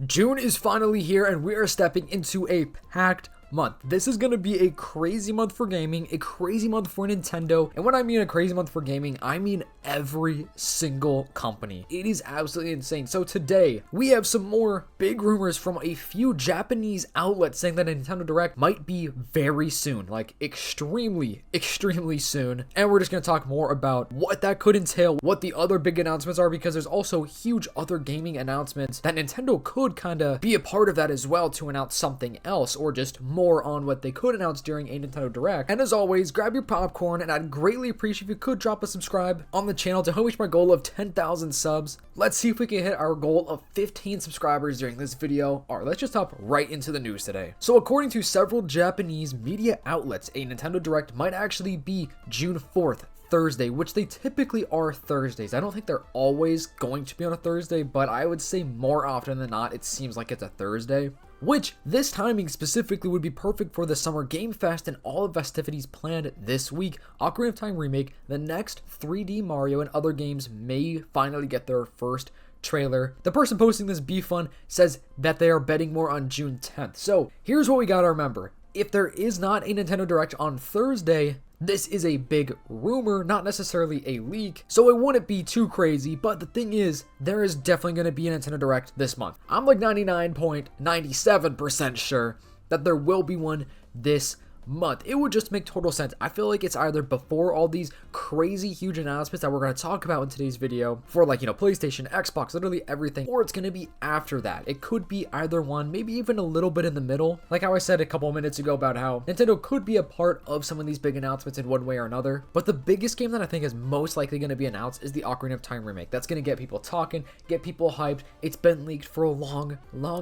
June is finally here and we are stepping into a packed month. This is going to be a crazy month for gaming, a crazy month for Nintendo. And when I mean a crazy month for gaming, I mean every single company. It is absolutely insane. So today we have some more big rumors from a few Japanese outlets saying that Nintendo Direct might be very soon, like extremely soon. And we're just going to talk more about what that could entail, what the other big announcements are, because there's also huge other gaming announcements that Nintendo could kind of be a part of that as well to announce something else, or just more on what they could announce during a Nintendo Direct. And as always, grab your popcorn, and I'd greatly appreciate if you could drop a subscribe on the channel to help reach my goal of 10,000 subs. Let's see if we can hit our goal of 15 subscribers during this video. Alright, let's just hop right into the news today. So according to several Japanese media outlets, a Nintendo Direct might actually be June 4th, Thursday, which they typically are Thursdays. I don't think they're always going to be on a Thursday, but I would say more often than not, it seems like it's a Thursday. Which, this timing specifically would be perfect for the Summer Game Fest and all the festivities planned this week. Ocarina of Time Remake, the next 3D Mario, and other games may finally get their first trailer. The person posting this BFun says that they are betting more on June 10th. So, here's what we gotta remember. If there is not a Nintendo Direct on Thursday, this is a big rumor, not necessarily a leak, so it wouldn't be too crazy, but the thing is, there is definitely going to be a Nintendo Direct this month. I'm like 99.97% sure that there will be one this month. It would just make total sense. I feel like it's either before all these crazy huge announcements that we're going to talk about in today's video for, like, PlayStation, Xbox, literally everything, or it's going to be after that. It could be either one, maybe even a little bit in the middle. Like how I said a couple minutes ago about how Nintendo could be a part of some of these big announcements in one way or another, but the biggest game that I think is most likely going to be announced is the Ocarina of Time Remake. That's going to get people talking, get people hyped. It's been leaked for a long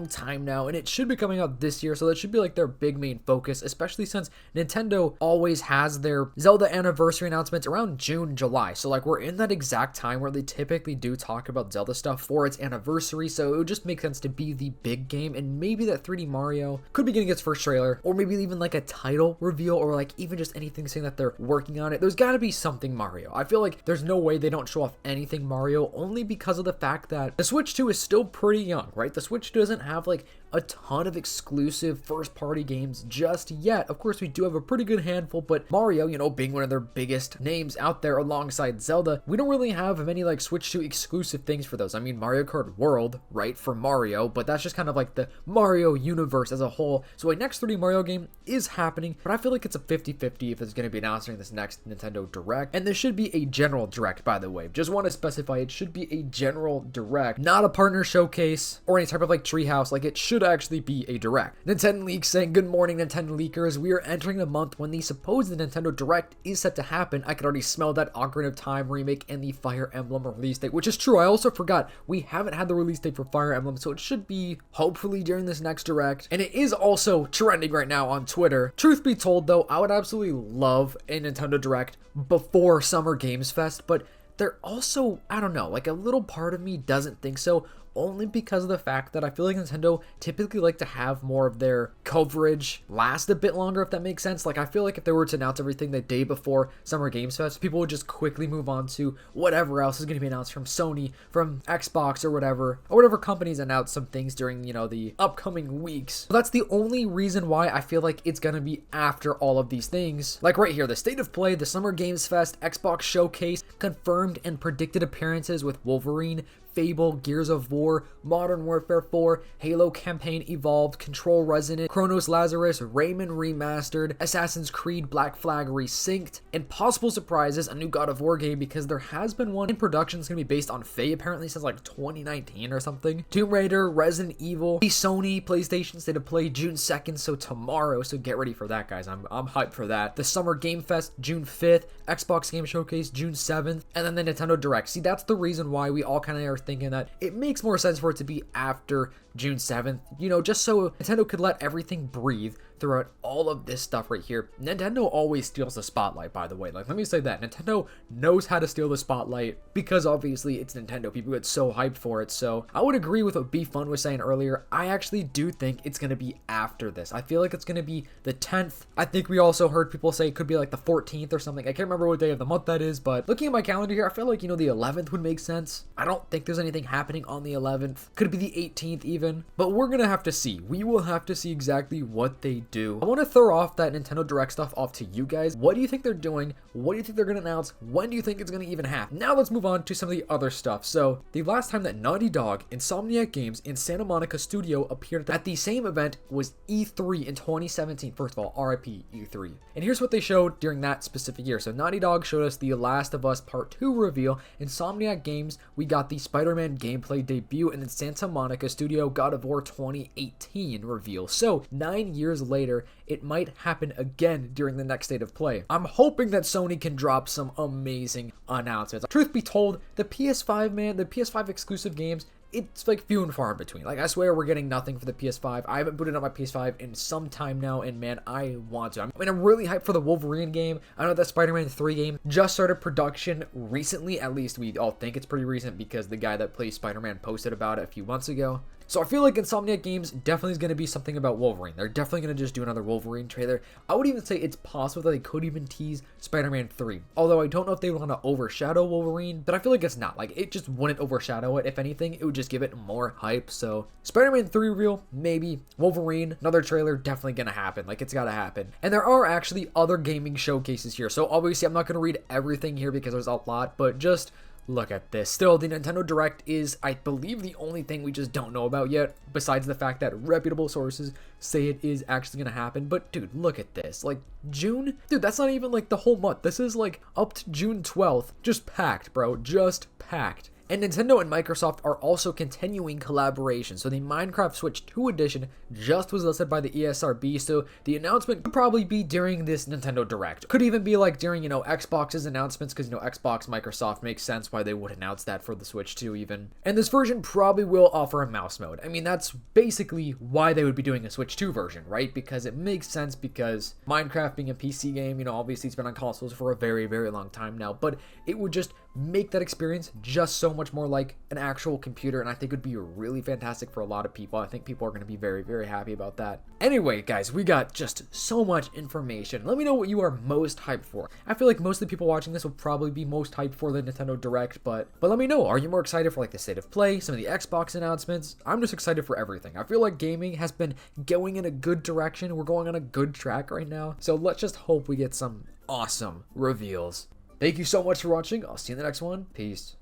time now, and it should be coming out this year, so that should be like their big main focus, especially since Nintendo always has their Zelda anniversary announcements around June, July. So like we're in that exact time where they typically do talk about Zelda stuff for its anniversary. So it would just make sense to be the big game, and maybe that 3D Mario could be getting its first trailer, or maybe even like a title reveal, or like even just anything saying that they're working on it. There's got to be something Mario. I feel like there's no way they don't show off anything Mario, only because of the fact that the Switch 2 is still pretty young, right? The Switch doesn't have like a ton of exclusive first-party games just yet. Of course, we do have a pretty good handful, but Mario, being one of their biggest names out there alongside Zelda, we don't really have many like Switch 2 exclusive things for those. I mean, Mario Kart World, right, for Mario, but that's just kind of like the Mario universe as a whole. So a next 3D Mario game is happening, but I feel like it's a 50-50 if it's going to be announced during this next Nintendo Direct. And this should be a general Direct, by the way. Just want to specify it should be a general Direct, not a partner showcase or any type of like treehouse. Like, it should actually be a Direct. Nintendo Leaks saying, good morning, Nintendo Leakers. We are entering the month when the supposed Nintendo Direct is set to happen. I could already smell that Ocarina of Time Remake and the Fire Emblem release date, which is true. I also forgot we haven't had the release date for Fire Emblem, so it should be hopefully during this next Direct. And it is also trending right now on Twitter. Truth be told, though, I would absolutely love a Nintendo Direct before Summer Games Fest, but they're also, I don't know, like a little part of me doesn't think so, only because of the fact that I feel like Nintendo typically like to have more of their coverage last a bit longer, if that makes sense. Like, I feel like if they were to announce everything the day before Summer Games Fest, people would just quickly move on to whatever else is going to be announced from Sony, from Xbox, or whatever companies announce some things during, the upcoming weeks. So that's the only reason why I feel like it's going to be after all of these things. Like right here, the State of Play, the Summer Games Fest, Xbox Showcase, confirmed and predicted appearances with Wolverine, Fable, Gears of War, Modern Warfare 4, Halo Campaign Evolved, Control Resonant, Chronos Lazarus, Rayman Remastered, Assassin's Creed Black Flag Resynced, and possible surprises, a new God of War game, because there has been one in production that's going to be based on Faye apparently since like 2019 or something. Tomb Raider, Resident Evil, the Sony PlayStation State of Play June 2nd, so tomorrow, so get ready for that, guys. I'm hyped for that. The Summer Game Fest June 5th, Xbox Game Showcase June 7th, and then the Nintendo Direct. See, that's the reason why we all kind of are thinking that it makes more sense for it to be after June 7th, just so Nintendo could let everything breathe throughout all of this stuff right here. Nintendo always steals the spotlight, by the way. Like, let me say that. Nintendo knows how to steal the spotlight because obviously it's Nintendo. People get so hyped for it. So I would agree with what B-Fun was saying earlier. I actually do think it's going to be after this. I feel like it's going to be the 10th. I think we also heard people say it could be like the 14th or something. I can't remember what day of the month that is, but looking at my calendar here, I feel like, you know, the 11th would make sense. I don't think there's anything happening on the 11th. Could be the 18th even, but we're going to have to see. We will have to see exactly what they do. I want to throw off that Nintendo Direct stuff off to you guys. What do you think they're doing? What do you think they're going to announce? When do you think it's going to even happen? Now let's move on to some of the other stuff. So the last time that Naughty Dog, Insomniac Games, and Santa Monica Studio appeared at the same event was E3 in 2017. First of all, RIP E3. And here's what they showed during that specific year. So Naughty Dog showed us the Last of Us Part 2 reveal. Insomniac Games, we got the Spider-Man gameplay debut, and then Santa Monica Studio God of War 2018 reveal. So 9 years later, it might happen again during the next state of play. I'm hoping that Sony can drop some amazing announcements. Truth be told, the PS5, man, the PS5 exclusive games, it's like few and far in between. Like, I swear we're getting nothing for the PS5. I haven't booted up my PS5 in some time now, and man, I want to. I'm really hyped for the Wolverine game. I know that Spider-Man 3 game just started production recently. At least we all think it's pretty recent because the guy that plays Spider-Man posted about it a few months ago. So I feel like Insomniac Games definitely is going to be something about Wolverine. They're definitely going to just do another Wolverine trailer. I would even say it's possible that they could even tease Spider-Man 3. Although I don't know if they want to overshadow Wolverine, but I feel like it's not. Like, it just wouldn't overshadow it. If anything, it would just give it more hype. So Spider-Man 3 reveal, maybe. Wolverine, another trailer, definitely going to happen. Like, it's got to happen. And there are actually other gaming showcases here. So obviously, I'm not going to read everything here because there's a lot, but just look at this. Still, the Nintendo Direct is, I believe, the only thing we just don't know about yet, besides the fact that reputable sources say it is actually going to happen. But dude, look at this. Like, June? Dude, that's not even like the whole month. This is like up to June 12th. Just packed, bro. Just packed. And Nintendo and Microsoft are also continuing collaboration. So the Minecraft Switch 2 edition just was listed by the ESRB. So the announcement could probably be during this Nintendo Direct. Could even be like during, you know, Xbox's announcements, because, you know, Xbox, Microsoft makes sense why they would announce that for the Switch 2 even. And this version probably will offer a mouse mode. I mean, that's basically why they would be doing a Switch 2 version, right? Because it makes sense, because Minecraft being a PC game, you know, obviously it's been on consoles for a very, very long time now, but it would just make that experience just so much more like an actual computer, and I think it would be really fantastic for a lot of people. I think people are going to be very, very happy about that. Anyway, guys, we got just so much information. Let me know what you are most hyped for. I feel like most of the people watching this will probably be most hyped for the Nintendo Direct, but let me know. Are you more excited for like the state of play, some of the Xbox announcements? I'm just excited for everything. I feel like gaming has been going in a good direction. We're going on a good track right now, so let's just hope we get some awesome reveals. Thank you so much for watching. I'll see you in the next one. Peace.